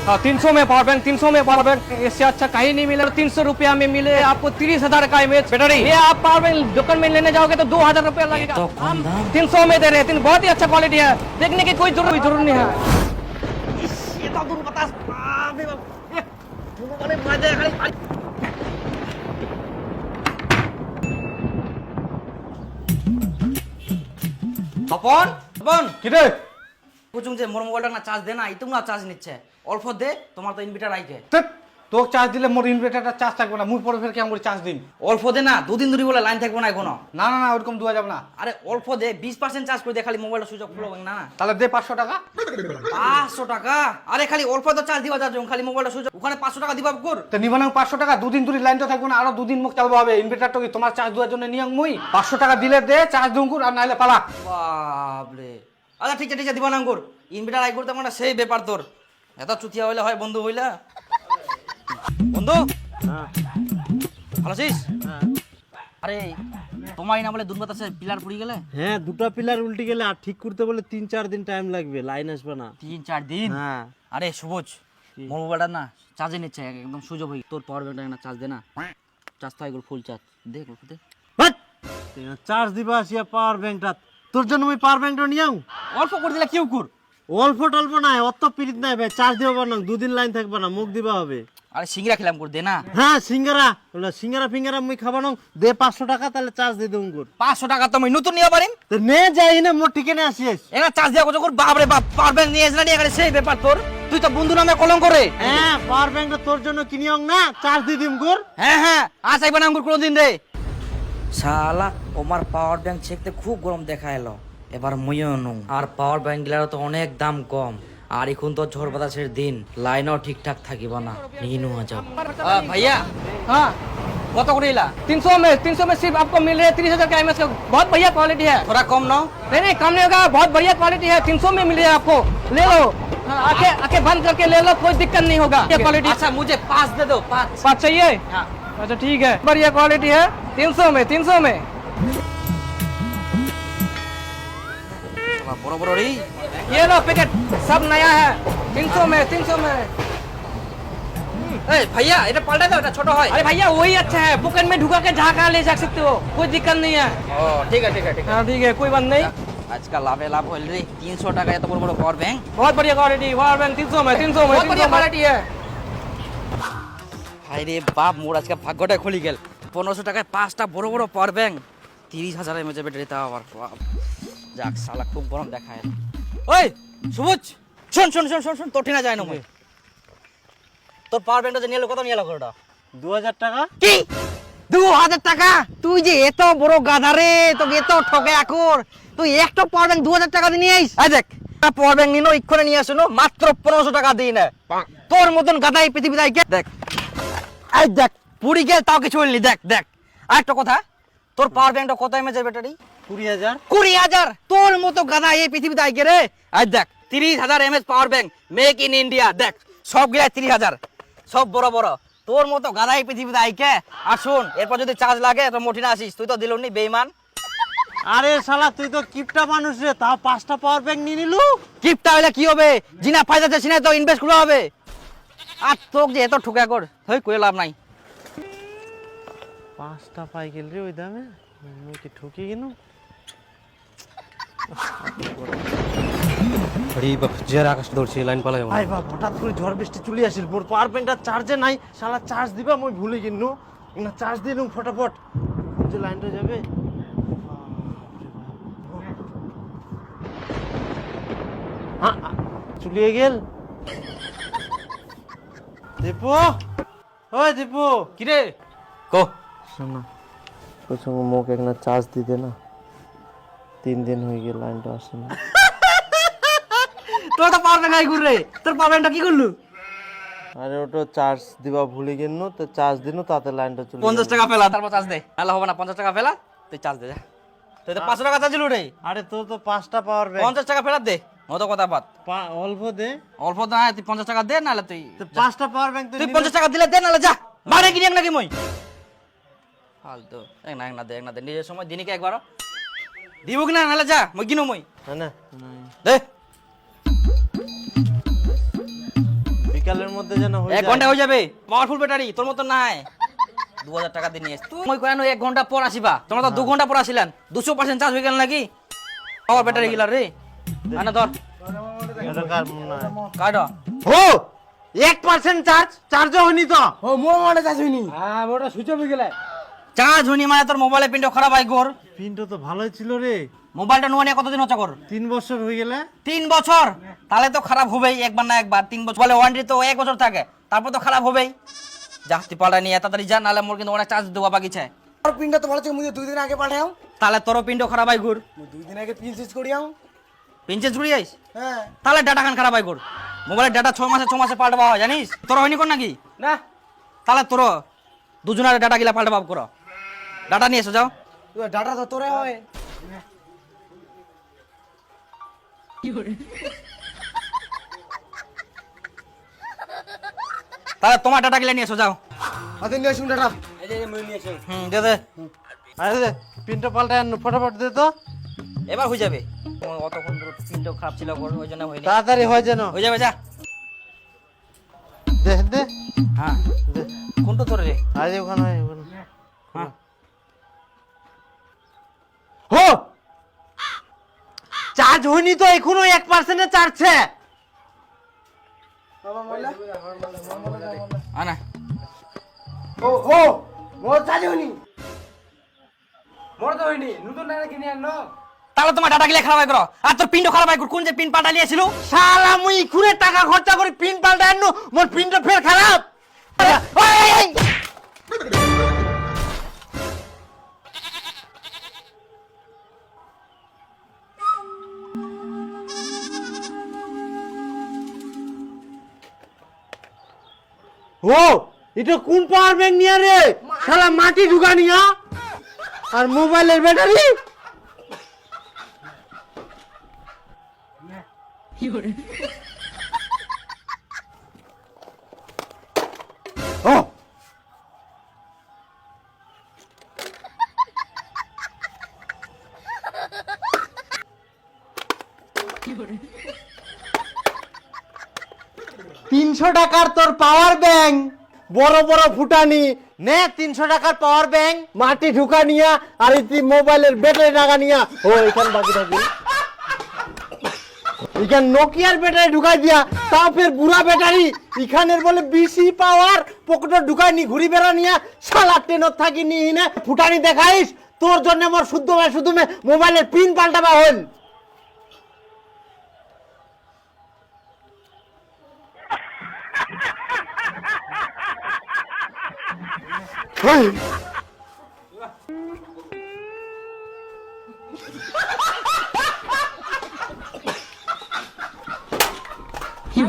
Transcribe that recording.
हाँ 300 में power bank, 300 में पावर बैंक, इससे अच्छा कहीं नहीं मिले। 300 रुपया में मिले आपको 30,000 का इमेज बैटरी। ये आप पावर बैंक दुकान में लेने जाओगे तो 2,000 रुपया लगेगा। तो कम दाम। 300 में दे रहे हैं, बहुत ही अच्छा क्वालिटी है, देखने की कोई जरूरत नहीं है। তপন তপন কি রে বুঝুম যে মোর মোবাইলটা না চার্জ দে না, ইতুম না চার্জ নিচ্ছে অল্প দে, তোমার তো ইনভার্টার আইকে। তোকে চার্জ দিলে মোর ইনভার্টারটা চার্জ থাকবে না, মুই পরে ফের কেমন করে চার্জ দিন? অল্প দে না, দুদিন ধরে বলে লাইন থাকবে না এখনো। না না না ওরকম দেওয়া যাবে না। আরে অল্প দে, 20% চার্জ করে দে, খালি মোবাইলটা সুইচ অফ করলো না। তাহলে দে 500 টাকা। 500 টাকা? আরে খালি অল্প তো চার্জ দিবা যাচ্ছে, খালি মোবাইলটা সুইচ অফ, ওখানে 500 টাকা দিবা কর। তো নিবানাং 500 টাকা, দুদিন ধরে লাইনটা থাকবে না, আরো দুদিন মুখ চালবো হবে। ইনভার্টারটা কি তোমার চার্জ দেওয়ার জন্য নিয়াং মুই? 500 টাকা দিলে দে, চার্জ দুঙ্কুর, আর নাইলে পালা। বাবরে, আচ্ছা ঠিক আছে ঠিক আছে, দিবা নাঙ্গুর। ইনভার্টার আই করতে মানে সেই ব্যাপার তোর, এত চুতিয়া হইলে হয় বন্ধু হইলা। বন্ধু ভালো আছিস? আরে তোমার না বলে দুর্গত আছে, পিলার পড়ে গেলে? হ্যাঁ, দুটো পিলার উল্টে গেলে আর ঠিক করতে বলে 3-4 দিন টাইম লাগবে, লাইন আসবে না। 3-4 দিন? হ্যাঁ। আরে সুবোজ, মোর মোবাইলটা না চার্জে নিচ্ছে একদম সুযোগ হই, তোর পাওয়ার ব্যাংকটা না চার্জ দে না, চার্জ তো এগুলো ফুল চার্জ দে দে। বাট চার্জ দিবা আসিয়া পাওয়ার ব্যাংকটা, তোর জন্য আমি পাওয়ার ব্যাংকটা নিয়াও। অল্প করে দিলে কেউ কর, অল্প টল্প নাই, অত পিরিত নাই ভাই, চার্জ দিবা না, দুদিন লাইন থাকবে না, মুখ দিবা হবে। আরে সিঙ্গরা খেলাম কর দে না। হ্যাঁ সিঙ্গারা, বলে সিঙ্গারা ফিঙ্গারা মুই খাবা না, দে 500 টাকা, তাহলে চার্জ দিয়ে দেবো কর। 500 টাকা তো আমি নতুন নিয়ে পারিম, তো নে যাই না, মোর ঠিকানে আসিস। এখানে চার্জ দেওয়া কত কর? বাপরে বাপ, পাওয়ার ব্যাংক নিয়ে এসে না এখানে সেই ব্যাপার তোর, তুই তো বন্ধু নামে কলম করে। হ্যাঁ, পাওয়ার ব্যাংকটা তোর জন্য কিনিও না, চার্জ দিয়ে দিম কর। হ্যাঁ হ্যাঁ, আজ আইবা না আঙ্গুর কোনদিন রে। শালা ওমার পাওয়ার ব্যাংক চেকতে খুব গরম দেখা এলো, এবার মুইও নু। আর পাওয়ার ব্যাংক গুলার তো অনেক দাম কম, আর এখন তো ঝড় বাতাসের দিন, লাইনও ঠিকঠাক থাকিব না, নিয়ে নেওয়া যাও। ভাইয়া हाँ কত করে এলা? 300 में सिर्फ आपको मिल रहे हैं 30,000 का इमेज का, बहुत बढ़िया क्वालिटी है। थोड़ा कम ना? नहीं नहीं कम नहीं होगा, बहुत बढ़िया क्वालिटी है, 300 में मिल रहा है आपको, ले लो। आंखें आंखें बंद करके ले लो, कोई दिक्कत नहीं होगा। ये क्वालिटी अच्छा मुझे 5 दे दो, 5। 5 चाहिए? हाँ। अच्छा ठीक है, बढ़िया क्वालिटी है, 300 में 300 में। बड़ो बड़ो री, ये लो पैकेट, सब नया है, 300 में 300 में। ए भैया এটা পাল্টা দাও, এটা ছোট হয়। अरे भैया वही अच्छा है, पॉकेट में ढुका के जहाँ कहाँ ले जा सकते हो, कोई दिक्कत नहीं है। ও ঠিক আছে ঠিক আছে ঠিক আছে। हाँ ठीक है, कोई बात नहीं। আজকাল লাভে লাভ হইল রে, 300 টাকা এত বড় বড় পাওয়ার ব্যাংক। बहुत बढ़िया क्वालिटी, पावर बैंक 300 में 300 में, बहुत बढ़िया क्वालिटी है। হাই রে বাপ, মোর আজকে ভাগ্যটা খুলি গেল, 1500 টাকায় 5টা বড় বড় পাওয়ার ব্যাংক, 30,000 এমএএচ ব্যাটারি, তাও আবার বাপ। যাক শালা খুব গরম দেখায়। ওই সুবুজ, শুন শুন শুন শুন শুন, তোর ঠিনা যায় না মই। তোর পাওয়ার ব্যাংকটা যে নিয়ে কত নিয়ে এলো ওটা? 2000 টাকা। কি 2000 টাকা? তুই যে এত বড় গাধা রে, তোকে এত ঠকে আকর, তুই একটা পাওয়ার ব্যাংক 2000 টাকা দিয়ে নিয়ে আইস? এই দেখ, পাওয়ার ব্যাংক নিনো ইক্ষণে নিয়ে আসুন, মাত্র 1500 টাকা দিই না। তোর মতন গাধা এই পৃথিবীতে আইকে দেখ, এই দেখ পুরি গেল তাও কিছু হইনি। দেখ দেখ আর একটা কথা, তোর পাওয়ার ব্যাংকটা কত এমএএচ ব্যাটারি? 20,000। 20,000? তোর মতো গাধা এই পৃথিবীতে আইকে রে। এই দেখ 30,000 mAh power bank, make in India, দেখ সব গিলা 30,000, সব বড় বড়। তোর মতো গাধা এই পৃথিবীতে আইকে। আর শোন, এরপর যদি চার্জ লাগে তো মোটি না আসিস, তুই তো দিলনি বেঈমান। আরে শালা তুই তো কিপটা মানুষ রে, তাও 5টা পাওয়ার ব্যাংক নিয়ে নিলু। কিপটা হইলে কি হবে, জিনা ফায়দা আছে সিনা তো ইনভেস্ট করা হবে। আর তোক যে এত ঠুকা কর, হই কই লাভ নাই। 5টা পাই গেল রে ওই দামে, আমি কি ঠকি গেনু? अरे जरा आकाश दौड़ছে লাইন পালা যাবে। আই বাপ, হঠাৎ করে ঝড় বৃষ্টি চলে আসিল, মোর পাওয়ার ব্যাংকটা চার্জে নাই, শালা চার্জ দিবা মই ভুলে গেনু, না চার্জ দিয়ে নুম ফটাফট, যে লাইনটা যাবে। হ্যাঁ চলিয়ে গেল। দীপু, ওই দীপু। কি রে কো? শোনা, তোর সঙ্গে মোক একটা চার্জ দিতে না, 3 দিন হয়ে গেল লাইনটা আসে না। তোর তো পাওয়ার ব্যাংক আই ঘুরে, তোর পাওয়ার ব্যাংকটা কি করলু? আরে ওটা চার্জ দিবা ভুলে গেল, তো চার্জ দিনু তাতে লাইনটা চলে 50 টাকা ফেলা, তারপর চার্জ দে। নাহলে হবে না, 50 টাকা ফেলা, তুই চার্জ দে যা। তুই তো 500 টাকা চার্জ দিলু রে। আরে তোর তো 5টা পাওয়ার ব্যাংক, 50 টাকা ফেরত দে, অত কথা বাদ। অল্প দে। অল্প না, তুই 50 টাকা দে, নাহলে তুই তো 5টা পাওয়ার ব্যাংক তুই 50 টাকা দিলে দে, নাহলে যা মারে কিনে নাকি মই ফালতু। এক না দে, এক না দে, নিজের সময় দিনকে একবার দিব কি না, নাহলে যা মই কিনো মই। হ্যাঁ না দে বিকালে মধ্যে যেন হয়ে 1 যায়। ঘন্টা হয়ে যাবে, পাওয়ারফুল ব্যাটারি তোর মতো নাই। 2000 টাকা দিয়ে নিয়ে তুই মই কয়ানো 1 ঘন্টা পর আসিবা, তোমরা তো 2 ঘন্টা পর আসিলেন, 200% চার্জ হয়ে গেল নাকি? পাওয়ার ব্যাটারি গিলার রে, আনা ধর এটা কার মনে হয়? কাটো। ও 1% চার্জ, চার্জও হয়নি তো। ও মোর মনে চাষ হইনি। হ্যাঁ মোটা সুইচ অফ হয়ে গেলে। চার্জ হয়নি মানে তোর মোবাইলের পিনটা খারাপ হয় গোর। পিনটা তো ভালোই ছিল রে। মোবাইলটা নোয়া নিয়ে কতদিন হচ্ছে কর? 3 বছর হয়ে গেলে। 3 বছর, তাহলে তো খারাপ হবেই একবার না একবার। 3 বছর বলে ওয়ারেন্টি তো 1 বছর থাকে, তারপর তো খারাপ হবেই। যা তুই পাল্টা নিয়ে তাড়াতাড়ি যা, নাহলে মোর কিন্তু অনেক চার্জ দেওয়া বাকি আছে। আর পিনটা তো ভালো ছিল, মুই 2 দিন আগে পাঠাও। তাহলে তোরও পিনটা খারাপ হয় গোর। মুই 2 দিন আগে পিন চেঞ্জ করিয়াও। পিন চেঞ্জ করি যাইস, হ্যাঁ তাহলে ডাটা খান খারাপ হয় গোর। মোবাইলের ডাটা 6 মাসে পাল্টাবা হয় জানিস? তোর হয়নি কোন নাকি? না তাহলে তোর দুজনের ডাটা গিলা পাল্টা ভাব করো। ডাটা নিয়ে এসো যাও। ডাটা তো তোরে হয়। তাহলে তোমার ডাটা গিলা নিয়ে এসো যাও। আতে নিয়ে আসুন ডাটা। এই যে মুই নিয়ে আসুন। দে দে, আরে দে, পিনটা পাল্টায় আনো, ফটাফট দে তো। এবার হয়ে যাবে। তোমার অতক্ষণ ধরে পিনটা খারাপ ছিল গোর, ওই জন্য হয়নি। তাড়াতাড়ি হয় যেন। হয়ে যাবে যা। দে দে হ্যাঁ দে। কোনটা তোর রে? আরে ওখানে হয়, ওখানে। হ্যাঁ হো চার্জ হয়নি তো, এখনো 1% চার্জ আছে। আনা ও ও মোর চাষ হইনি। মোর তো হইনি, নতুন ডাটা কিনে আনো। তাহলে তোমার ডাটা গিলা খারাপ হয় করো, আর তোর পিনটা খারাপ হয় কোন যে পিন পাল্টা নিয়েছিল। শালা মুই ইখুনে টাকা খরচা করে পিন পাল্টায় আনো, মোর পিনটা ফের খারাপ। ওই, ওই, ওই। ও এটা কোন পাওয়ার ব্যাংক নিয়ে রে? শালা মাটি ঢুকা নিয়া আর মোবাইলের ব্যাটারি। ও $300 তোর পাওয়ার ব্যাংক, বড় বড় ফুটানি নে। 300 টাকার পাওয়ার ব্যাংক মাটি ঢুকা নিয়া আর ইতি মোবাইলের ব্যাটারি লাগা নিয়া। ও এখান বাকি থাকি, এখান নোকিয়ার ব্যাটারি ঢুকাই দিয়া, তাও ফের বুড়া ব্যাটারি। এখানের বলে বেশি পাওয়ার, পকেটে ঢুকাই নি ঘুরি বেড়া নিয়া। শালা ট্রেনত থাকি নি না ফুটানি দেখাইস। তোর জন্য আমার শুদ্ধ ভাই শুধু মোবাইলের পিন পাল্টাবা হল। কি